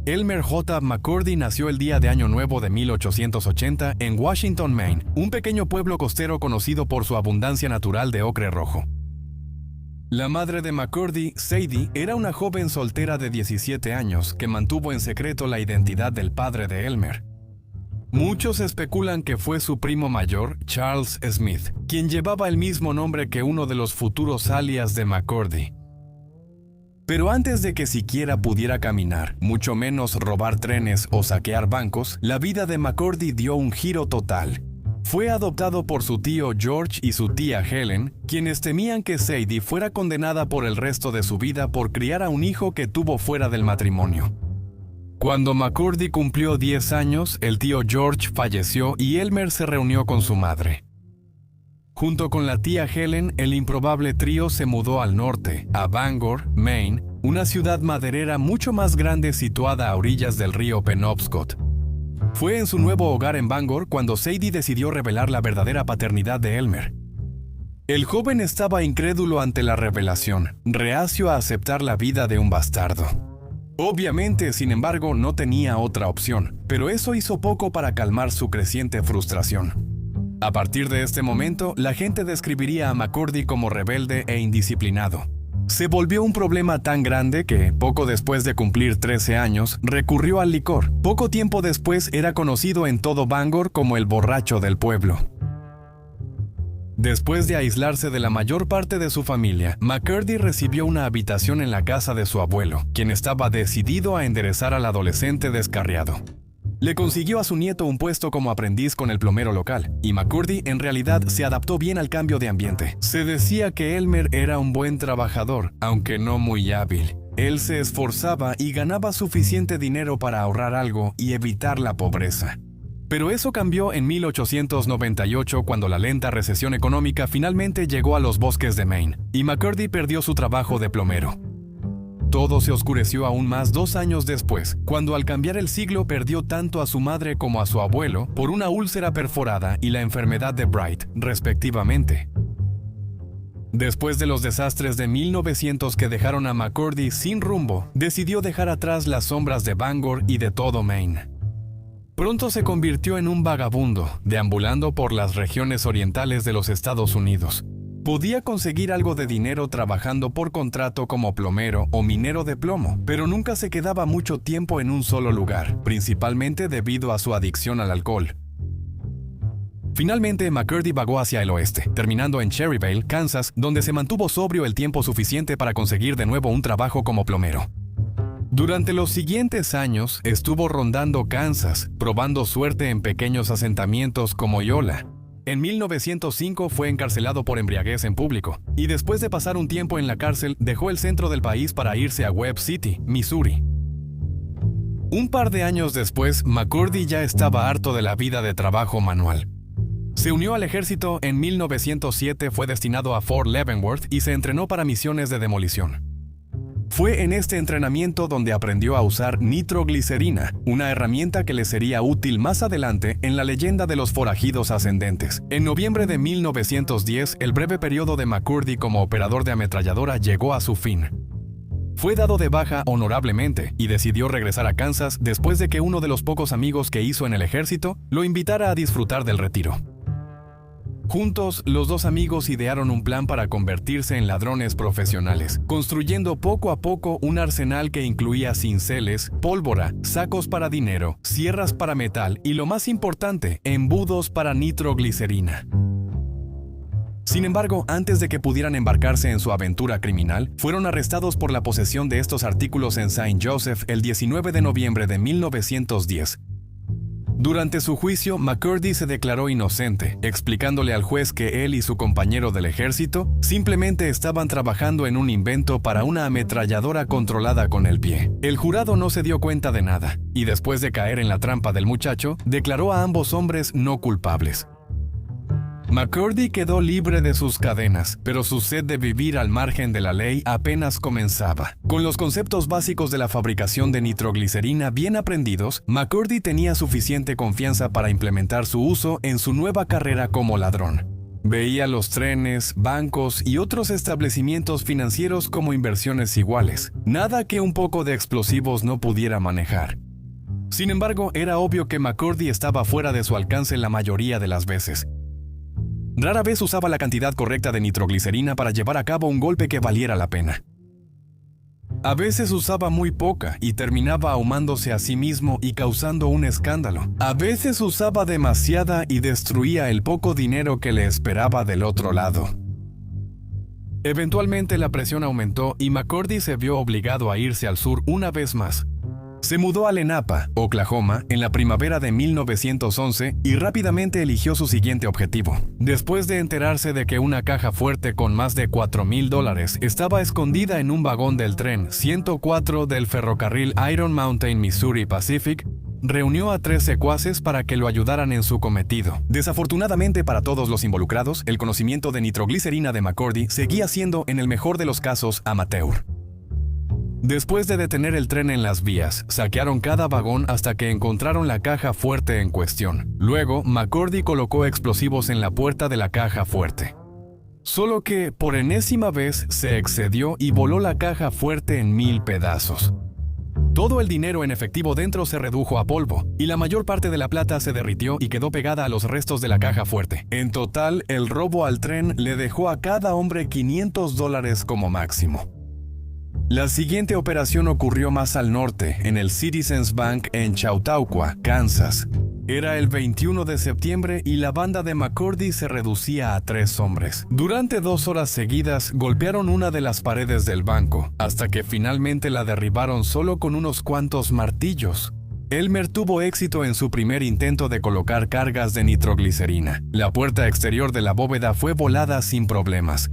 Elmer J. McCurdy nació el día de Año Nuevo de 1880 en Washington, Maine, un pequeño pueblo costero conocido por su abundancia natural de ocre rojo. La madre de McCurdy, Sadie, era una joven soltera de 17 años que mantuvo en secreto la identidad del padre de Elmer. Muchos especulan que fue su primo mayor, Charles Smith, quien llevaba el mismo nombre que uno de los futuros alias de McCurdy. Pero antes de que siquiera pudiera caminar, mucho menos robar trenes o saquear bancos, la vida de McCurdy dio un giro total. Fue adoptado por su tío George y su tía Helen, quienes temían que Sadie fuera condenada por el resto de su vida por criar a un hijo que tuvo fuera del matrimonio. Cuando McCurdy cumplió 10 años, el tío George falleció y Elmer se reunió con su madre. Junto con la tía Helen, el improbable trío se mudó al norte, a Bangor, Maine, una ciudad maderera mucho más grande situada a orillas del río Penobscot. Fue en su nuevo hogar en Bangor cuando Sadie decidió revelar la verdadera paternidad de Elmer. El joven estaba incrédulo ante la revelación, reacio a aceptar la vida de un bastardo. Obviamente, sin embargo, no tenía otra opción, pero eso hizo poco para calmar su creciente frustración. A partir de este momento, la gente describiría a McCurdy como rebelde e indisciplinado. Se volvió un problema tan grande que, poco después de cumplir 13 años, recurrió al licor. Poco tiempo después era conocido en todo Bangor como el borracho del pueblo. Después de aislarse de la mayor parte de su familia, McCurdy recibió una habitación en la casa de su abuelo, quien estaba decidido a enderezar al adolescente descarriado. Le consiguió a su nieto un puesto como aprendiz con el plomero local, y McCurdy en realidad se adaptó bien al cambio de ambiente. Se decía que Elmer era un buen trabajador, aunque no muy hábil. Él se esforzaba y ganaba suficiente dinero para ahorrar algo y evitar la pobreza. Pero eso cambió en 1898 cuando la lenta recesión económica finalmente llegó a los bosques de Maine, y McCurdy perdió su trabajo de plomero. Todo se oscureció aún más 2 años después, cuando al cambiar el siglo perdió tanto a su madre como a su abuelo por una úlcera perforada y la enfermedad de Bright, respectivamente. Después de los desastres de 1900 que dejaron a McCurdy sin rumbo, decidió dejar atrás las sombras de Bangor y de todo Maine. Pronto se convirtió en un vagabundo, deambulando por las regiones orientales de los Estados Unidos. Podía conseguir algo de dinero trabajando por contrato como plomero o minero de plomo, pero nunca se quedaba mucho tiempo en un solo lugar, principalmente debido a su adicción al alcohol. Finalmente, McCurdy vagó hacia el oeste, terminando en Cherryvale, Kansas, donde se mantuvo sobrio el tiempo suficiente para conseguir de nuevo un trabajo como plomero. Durante los siguientes años, estuvo rondando Kansas, probando suerte en pequeños asentamientos como Iola. En 1905 fue encarcelado por embriaguez en público, y después de pasar un tiempo en la cárcel, dejó el centro del país para irse a Webb City, Missouri. Un par de años después, McCurdy ya estaba harto de la vida de trabajo manual. Se unió al ejército en 1907, fue destinado a Fort Leavenworth y se entrenó para misiones de demolición. Fue en este entrenamiento donde aprendió a usar nitroglicerina, una herramienta que le sería útil más adelante en la leyenda de los forajidos ascendentes. En noviembre de 1910, el breve periodo de McCurdy como operador de ametralladora llegó a su fin. Fue dado de baja honorablemente y decidió regresar a Kansas después de que uno de los pocos amigos que hizo en el ejército lo invitara a disfrutar del retiro. Juntos, los dos amigos idearon un plan para convertirse en ladrones profesionales, construyendo poco a poco un arsenal que incluía cinceles, pólvora, sacos para dinero, sierras para metal y, lo más importante, embudos para nitroglicerina. Sin embargo, antes de que pudieran embarcarse en su aventura criminal, fueron arrestados por la posesión de estos artículos en St. Joseph el 19 de noviembre de 1910. Durante su juicio, McCurdy se declaró inocente, explicándole al juez que él y su compañero del ejército simplemente estaban trabajando en un invento para una ametralladora controlada con el pie. El jurado no se dio cuenta de nada, y después de caer en la trampa del muchacho, declaró a ambos hombres no culpables. McCurdy quedó libre de sus cadenas, pero su sed de vivir al margen de la ley apenas comenzaba. Con los conceptos básicos de la fabricación de nitroglicerina bien aprendidos, McCurdy tenía suficiente confianza para implementar su uso en su nueva carrera como ladrón. Veía los trenes, bancos y otros establecimientos financieros como inversiones iguales, nada que un poco de explosivos no pudiera manejar. Sin embargo, era obvio que McCurdy estaba fuera de su alcance la mayoría de las veces. Rara vez usaba la cantidad correcta de nitroglicerina para llevar a cabo un golpe que valiera la pena. A veces usaba muy poca y terminaba ahumándose a sí mismo y causando un escándalo. A veces usaba demasiada y destruía el poco dinero que le esperaba del otro lado. Eventualmente la presión aumentó y McCurdy se vio obligado a irse al sur una vez más. Se mudó a Lenapa, Oklahoma, en la primavera de 1911 y rápidamente eligió su siguiente objetivo. Después de enterarse de que una caja fuerte con más de $4,000 estaba escondida en un vagón del tren 104 del ferrocarril Iron Mountain Missouri Pacific, reunió a 3 secuaces para que lo ayudaran en su cometido. Desafortunadamente para todos los involucrados, el conocimiento de nitroglicerina de McCurdy seguía siendo, en el mejor de los casos, amateur. Después de detener el tren en las vías, saquearon cada vagón hasta que encontraron la caja fuerte en cuestión. Luego, McCurdy colocó explosivos en la puerta de la caja fuerte. Solo que, por enésima vez, se excedió y voló la caja fuerte en 1000 pedazos. Todo el dinero en efectivo dentro se redujo a polvo, y la mayor parte de la plata se derritió y quedó pegada a los restos de la caja fuerte. En total, el robo al tren le dejó a cada hombre $500 como máximo. La siguiente operación ocurrió más al norte, en el Citizens Bank en Chautauqua, Kansas. Era el 21 de septiembre y la banda de McCurdy se reducía a 3 hombres. Durante 2 horas seguidas golpearon una de las paredes del banco, hasta que finalmente la derribaron solo con unos cuantos martillos. Elmer tuvo éxito en su primer intento de colocar cargas de nitroglicerina. La puerta exterior de la bóveda fue volada sin problemas.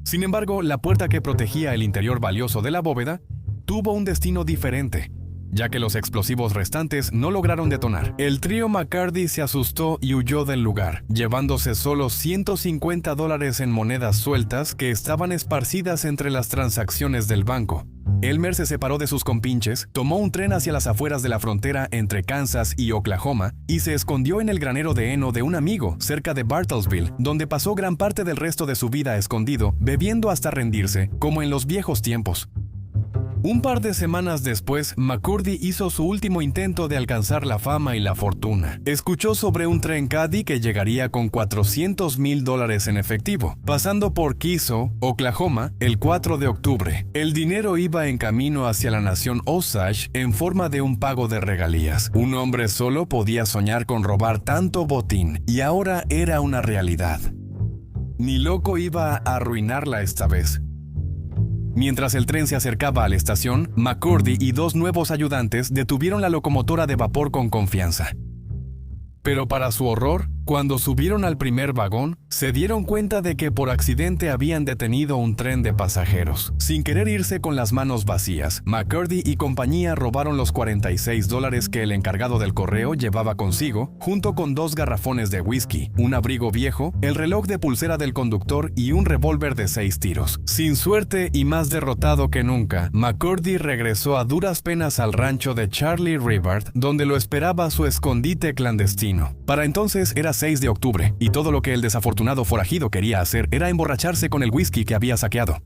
Sin embargo, la puerta que protegía el interior valioso de la bóveda tuvo un destino diferente, ya que los explosivos restantes no lograron detonar. El trío McCurdy se asustó y huyó del lugar, llevándose solo $150 en monedas sueltas que estaban esparcidas entre las transacciones del banco. Elmer se separó de sus compinches, tomó un tren hacia las afueras de la frontera entre Kansas y Oklahoma y se escondió en el granero de heno de un amigo cerca de Bartlesville, donde pasó gran parte del resto de su vida escondido, bebiendo hasta rendirse, como en los viejos tiempos. Un par de semanas después, McCurdy hizo su último intento de alcanzar la fama y la fortuna. Escuchó sobre un tren Caddy que llegaría con $400,000 en efectivo, pasando por Kiso, Oklahoma, el 4 de octubre. El dinero iba en camino hacia la nación Osage en forma de un pago de regalías. Un hombre solo podía soñar con robar tanto botín, y ahora era una realidad. Ni loco iba a arruinarla esta vez. Mientras el tren se acercaba a la estación, McCurdy y 2 nuevos ayudantes detuvieron la locomotora de vapor con confianza. Pero para su horror, cuando subieron al primer vagón, se dieron cuenta de que por accidente habían detenido un tren de pasajeros. Sin querer irse con las manos vacías, McCurdy y compañía robaron los $46 que el encargado del correo llevaba consigo, junto con 2 garrafones de whisky, un abrigo viejo, el reloj de pulsera del conductor y un revólver de 6 tiros. Sin suerte y más derrotado que nunca, McCurdy regresó a duras penas al rancho de Charlie Rivard, donde lo esperaba su escondite clandestino. Para entonces era 6 de octubre, y todo lo que el desafortunado forajido quería hacer era emborracharse con el whisky que había saqueado.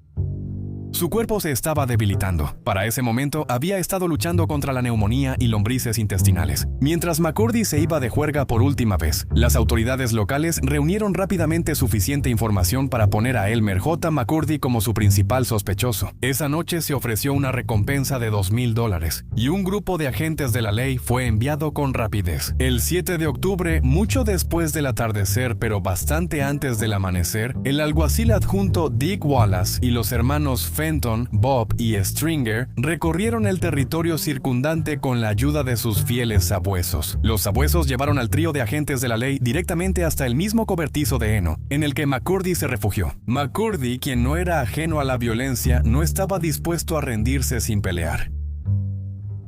Su cuerpo se estaba debilitando. Para ese momento había estado luchando contra la neumonía y lombrices intestinales. Mientras McCurdy se iba de juerga por última vez, las autoridades locales reunieron rápidamente suficiente información para poner a Elmer J. McCurdy como su principal sospechoso. Esa noche se ofreció una recompensa de $2,000, y un grupo de agentes de la ley fue enviado con rapidez. El 7 de octubre, mucho después del atardecer pero bastante antes del amanecer, el alguacil adjunto Dick Wallace y los hermanos Fenton, Bob y Stringer recorrieron el territorio circundante con la ayuda de sus fieles sabuesos. Los sabuesos llevaron al trío de agentes de la ley directamente hasta el mismo cobertizo de heno, en el que McCurdy se refugió. McCurdy, quien no era ajeno a la violencia, no estaba dispuesto a rendirse sin pelear.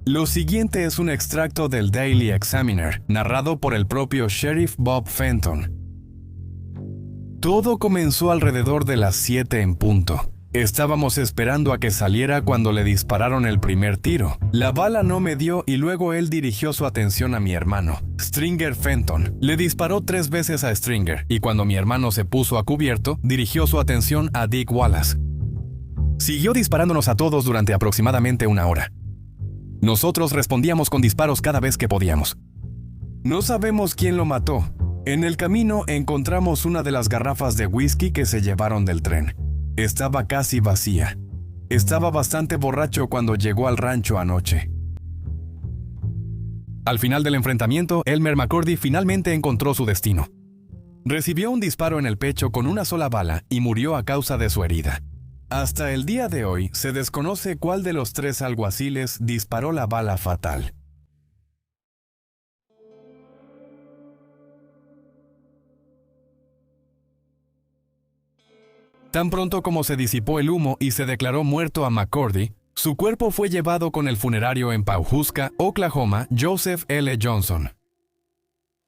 Lo siguiente es un extracto del Daily Examiner, narrado por el propio Sheriff Bob Fenton. Todo comenzó alrededor de las 7 en punto. Estábamos esperando a que saliera cuando le dispararon el primer tiro. La bala no me dio y luego él dirigió su atención a mi hermano, Stringer Fenton le disparó 3 veces a Stringer y cuando mi hermano se puso a cubierto, dirigió su atención a Dick Wallace. Siguió disparándonos a todos durante aproximadamente 1 hora. Nosotros respondíamos con disparos cada vez que podíamos. No sabemos quién lo mató. En el camino encontramos una de las garrafas de whisky que se llevaron del tren. Estaba casi vacía. Estaba bastante borracho cuando llegó al rancho anoche. Al final del enfrentamiento, Elmer McCurdy finalmente encontró su destino. Recibió un disparo en el pecho con una sola bala y murió a causa de su herida. Hasta el día de hoy se desconoce cuál de los 3 alguaciles disparó la bala fatal. Tan pronto como se disipó el humo y se declaró muerto a McCurdy, su cuerpo fue llevado con el funerario en Pawhuska, Oklahoma, Joseph L. Johnson.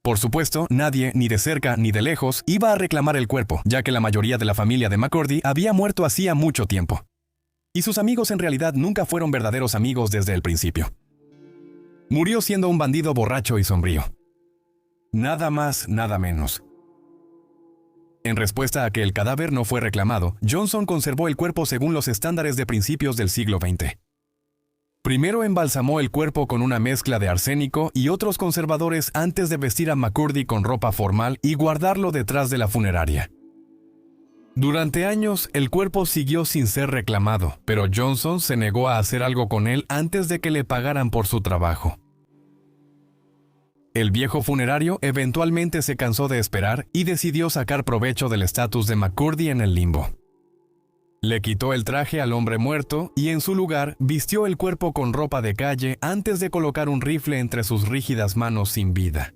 Por supuesto, nadie, ni de cerca ni de lejos, iba a reclamar el cuerpo, ya que la mayoría de la familia de McCurdy había muerto hacía mucho tiempo. Y sus amigos en realidad nunca fueron verdaderos amigos desde el principio. Murió siendo un bandido borracho y sombrío. Nada más, nada menos. En respuesta a que el cadáver no fue reclamado, Johnson conservó el cuerpo según los estándares de principios del siglo XX. Primero embalsamó el cuerpo con una mezcla de arsénico y otros conservadores antes de vestir a McCurdy con ropa formal y guardarlo detrás de la funeraria. Durante años, el cuerpo siguió sin ser reclamado, pero Johnson se negó a hacer algo con él antes de que le pagaran por su trabajo. El viejo funerario eventualmente se cansó de esperar y decidió sacar provecho del estatus de McCurdy en el limbo. Le quitó el traje al hombre muerto y en su lugar vistió el cuerpo con ropa de calle antes de colocar un rifle entre sus rígidas manos sin vida.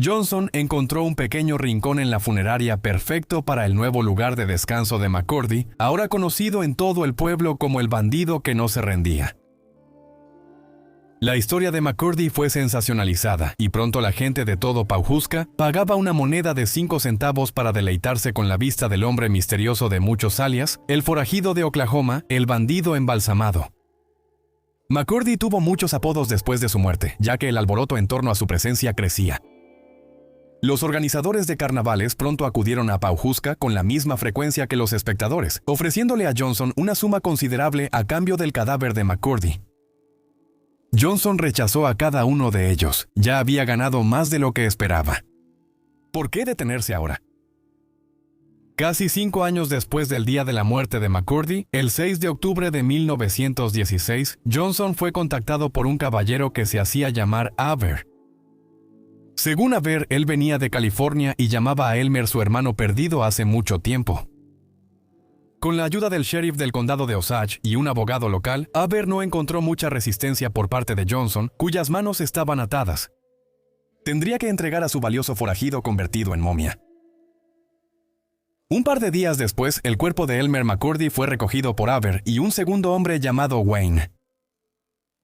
Johnson encontró un pequeño rincón en la funeraria perfecto para el nuevo lugar de descanso de McCurdy, ahora conocido en todo el pueblo como el bandido que no se rendía. La historia de McCurdy fue sensacionalizada y pronto la gente de todo Pawhuska pagaba una moneda de 5 centavos para deleitarse con la vista del hombre misterioso de muchos alias, el forajido de Oklahoma, el bandido embalsamado. McCurdy tuvo muchos apodos después de su muerte, ya que el alboroto en torno a su presencia crecía. Los organizadores de carnavales pronto acudieron a Pawhuska con la misma frecuencia que los espectadores, ofreciéndole a Johnson una suma considerable a cambio del cadáver de McCurdy. Johnson rechazó a cada uno de ellos. Ya había ganado más de lo que esperaba. ¿Por qué detenerse ahora? Casi 5 años después del día de la muerte de McCurdy, el 6 de octubre de 1916, Johnson fue contactado por un caballero que se hacía llamar Aver. Según Aver, él venía de California y llamaba a Elmer su hermano perdido hace mucho tiempo. Con la ayuda del sheriff del condado de Osage y un abogado local, Aver no encontró mucha resistencia por parte de Johnson, cuyas manos estaban atadas. Tendría que entregar a su valioso forajido convertido en momia. Un par de días después, el cuerpo de Elmer McCurdy fue recogido por Aver y un segundo hombre llamado Wayne.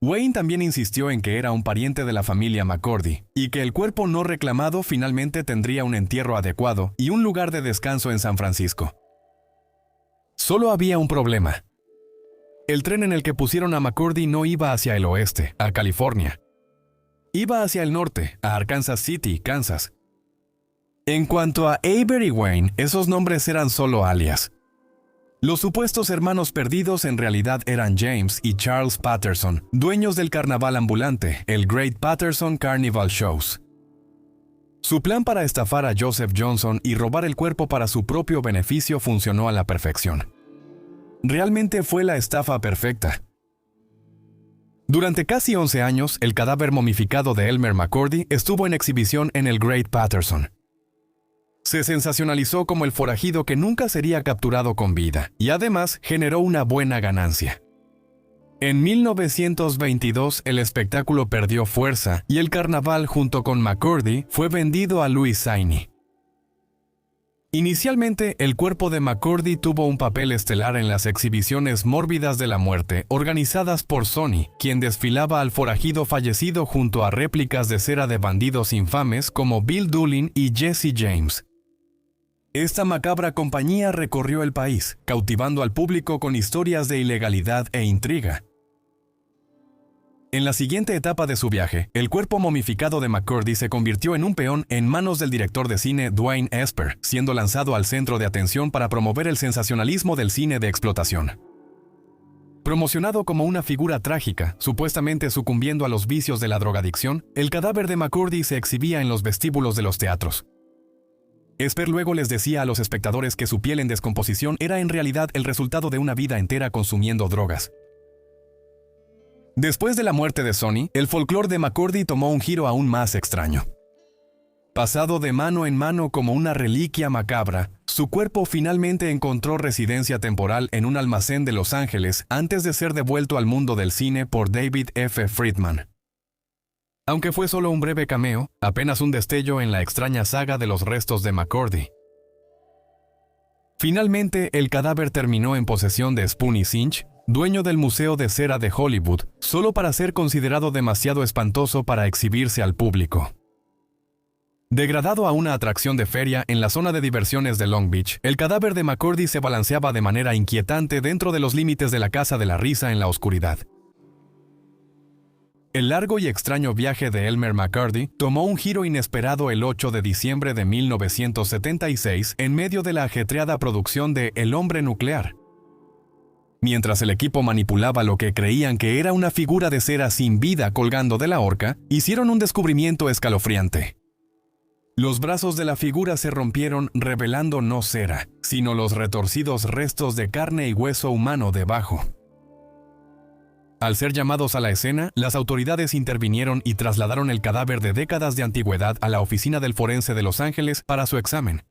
Wayne también insistió en que era un pariente de la familia McCurdy y que el cuerpo no reclamado finalmente tendría un entierro adecuado y un lugar de descanso en San Francisco. Solo había un problema. El tren en el que pusieron a McCurdy no iba hacia el oeste, a California. Iba hacia el norte, a Arkansas City, Kansas. En cuanto a Aver y Wayne, esos nombres eran solo alias. Los supuestos hermanos perdidos en realidad eran James y Charles Patterson, dueños del carnaval ambulante, el Great Patterson Carnival Shows. Su plan para estafar a Joseph Johnson y robar el cuerpo para su propio beneficio funcionó a la perfección. Realmente fue la estafa perfecta. Durante casi 11 años, el cadáver momificado de Elmer McCurdy estuvo en exhibición en el Great Patterson. Se sensacionalizó como el forajido que nunca sería capturado con vida, y además generó una buena ganancia. En 1922, el espectáculo perdió fuerza y el carnaval junto con McCurdy fue vendido a Louis Saini. Inicialmente, el cuerpo de McCurdy tuvo un papel estelar en las exhibiciones mórbidas de la muerte organizadas por Sony, quien desfilaba al forajido fallecido junto a réplicas de cera de bandidos infames como Bill Doolin y Jesse James. Esta macabra compañía recorrió el país, cautivando al público con historias de ilegalidad e intriga. En la siguiente etapa de su viaje, el cuerpo momificado de McCurdy se convirtió en un peón en manos del director de cine Dwayne Esper, siendo lanzado al centro de atención para promover el sensacionalismo del cine de explotación. Promocionado como una figura trágica, supuestamente sucumbiendo a los vicios de la drogadicción, el cadáver de McCurdy se exhibía en los vestíbulos de los teatros. Esper luego les decía a los espectadores que su piel en descomposición era en realidad el resultado de una vida entera consumiendo drogas. Después de la muerte de Sonny, el folclore de McCurdy tomó un giro aún más extraño. Pasado de mano en mano como una reliquia macabra, su cuerpo finalmente encontró residencia temporal en un almacén de Los Ángeles antes de ser devuelto al mundo del cine por David F. Friedman. Aunque fue solo un breve cameo, apenas un destello en la extraña saga de los restos de McCurdy. Finalmente, el cadáver terminó en posesión de Spoony Cinch, dueño del Museo de Cera de Hollywood, solo para ser considerado demasiado espantoso para exhibirse al público. Degradado a una atracción de feria en la zona de diversiones de Long Beach, el cadáver de McCurdy se balanceaba de manera inquietante dentro de los límites de la Casa de la Risa en la oscuridad. El largo y extraño viaje de Elmer McCurdy tomó un giro inesperado el 8 de diciembre de 1976 en medio de la ajetreada producción de El hombre nuclear. Mientras el equipo manipulaba lo que creían que era una figura de cera sin vida colgando de la horca, hicieron un descubrimiento escalofriante. Los brazos de la figura se rompieron revelando no cera, sino los retorcidos restos de carne y hueso humano debajo. Al ser llamados a la escena, las autoridades intervinieron y trasladaron el cadáver de décadas de antigüedad a la oficina del forense de Los Ángeles para su examen.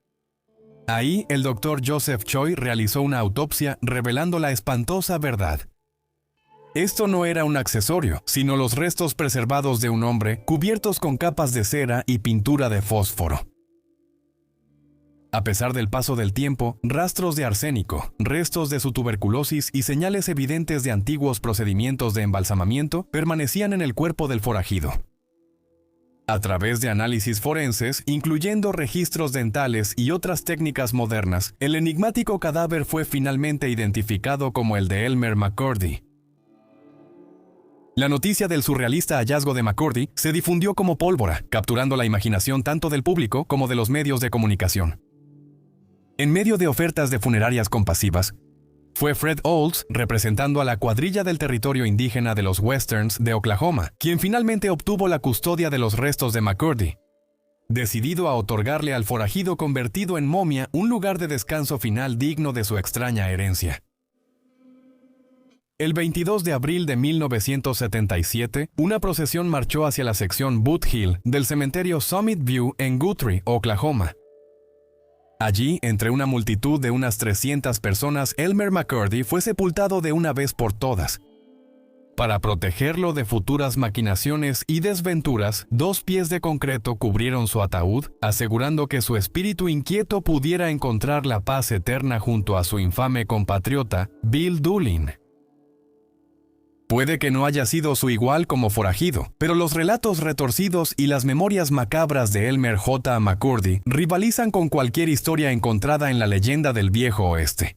Ahí, el doctor Joseph Choi realizó una autopsia revelando la espantosa verdad. Esto no era un accesorio, sino los restos preservados de un hombre cubiertos con capas de cera y pintura de fósforo. A pesar del paso del tiempo, rastros de arsénico, restos de su tuberculosis y señales evidentes de antiguos procedimientos de embalsamamiento permanecían en el cuerpo del forajido. A través de análisis forenses, incluyendo registros dentales y otras técnicas modernas, el enigmático cadáver fue finalmente identificado como el de Elmer McCurdy. La noticia del surrealista hallazgo de McCurdy se difundió como pólvora, capturando la imaginación tanto del público como de los medios de comunicación. En medio de ofertas de funerarias compasivas, fue Fred Olds, representando a la cuadrilla del territorio indígena de los Westerns de Oklahoma, quien finalmente obtuvo la custodia de los restos de McCurdy, decidido a otorgarle al forajido convertido en momia un lugar de descanso final digno de su extraña herencia. El 22 de abril de 1977, una procesión marchó hacia la sección Boot Hill del cementerio Summit View en Guthrie, Oklahoma. Allí, entre una multitud de unas 300 personas, Elmer McCurdy fue sepultado de una vez por todas. Para protegerlo de futuras maquinaciones y desventuras, 2 pies de concreto cubrieron su ataúd, asegurando que su espíritu inquieto pudiera encontrar la paz eterna junto a su infame compatriota, Bill Doolin. Puede que no haya sido su igual como forajido, pero los relatos retorcidos y las memorias macabras de Elmer J. McCurdy rivalizan con cualquier historia encontrada en la leyenda del viejo oeste.